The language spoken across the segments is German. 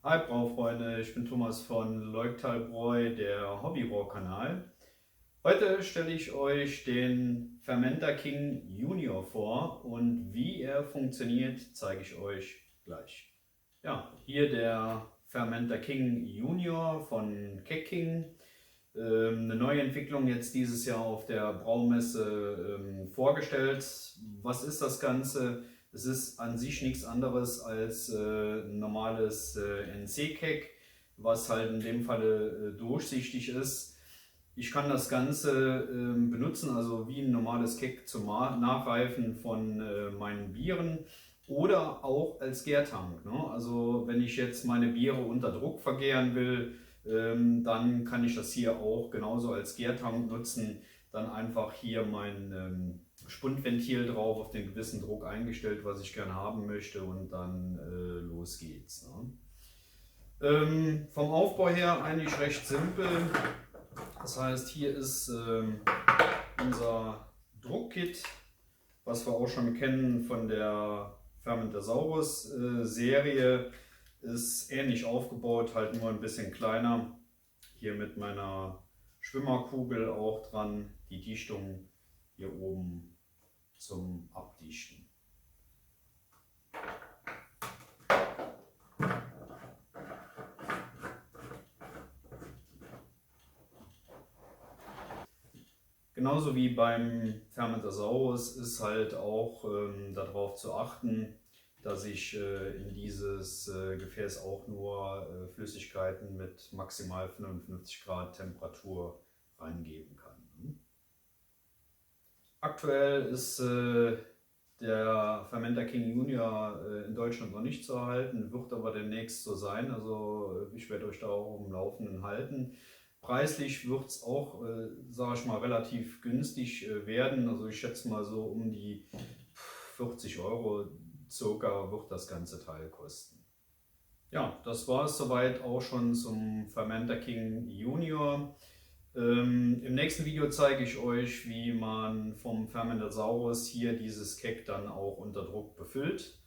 Hi Braufreunde, ich bin Thomas von Leuktalbräu, der Hobbybraukanal. Heute stelle ich euch den Fermenter King Junior vor und wie er funktioniert, zeige ich euch gleich. Ja, hier der Fermenter King Junior von Keck King. Eine neue Entwicklung jetzt dieses Jahr auf der Braumesse vorgestellt. Was ist das Ganze? Es ist an sich nichts anderes als ein normales NC-Keg, was halt in dem Falle durchsichtig ist. Ich kann das Ganze benutzen, also wie ein normales Keg zum Nachreifen von meinen Bieren oder auch als Gärtank. Ne? Also wenn ich jetzt meine Biere unter Druck vergären will, dann kann ich das hier auch genauso als Gärtank nutzen. Dann einfach hier mein Spundventil drauf, auf den gewissen Druck eingestellt, was ich gerne haben möchte, und dann los geht's. Ne? Vom Aufbau her eigentlich recht simpel. Das heißt, hier ist unser Druckkit, was wir auch schon kennen von der Fermentasaurus Serie. Ist ähnlich aufgebaut, halt nur ein bisschen kleiner. Hier mit meiner Schwimmerkugel auch dran, die Dichtung hier oben zum Abdichten. Genauso wie beim Fermentasaurus ist halt auch darauf zu achten, dass ich in dieses Gefäß auch nur Flüssigkeiten mit maximal 55 Grad Temperatur reingeben kann. Aktuell ist der Fermenter King Junior in Deutschland noch nicht zu erhalten, wird aber demnächst so sein. Also ich werde euch da auch im Laufenden halten. Preislich wird es auch, sage ich mal, relativ günstig werden. Also ich schätze mal so um die 40 Euro circa wird das ganze Teil kosten. Ja, das war es soweit auch schon zum Fermenter King Junior. Im nächsten Video zeige ich euch, wie man vom Fermentasaurus hier dieses Keg dann auch unter Druck befüllt.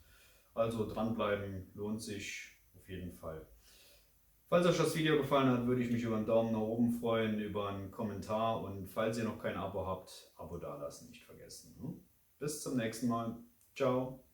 Also dranbleiben lohnt sich auf jeden Fall. Falls euch das Video gefallen hat, würde ich mich über einen Daumen nach oben freuen, über einen Kommentar, und falls ihr noch kein Abo habt, Abo dalassen nicht vergessen. Bis zum nächsten Mal. Ciao.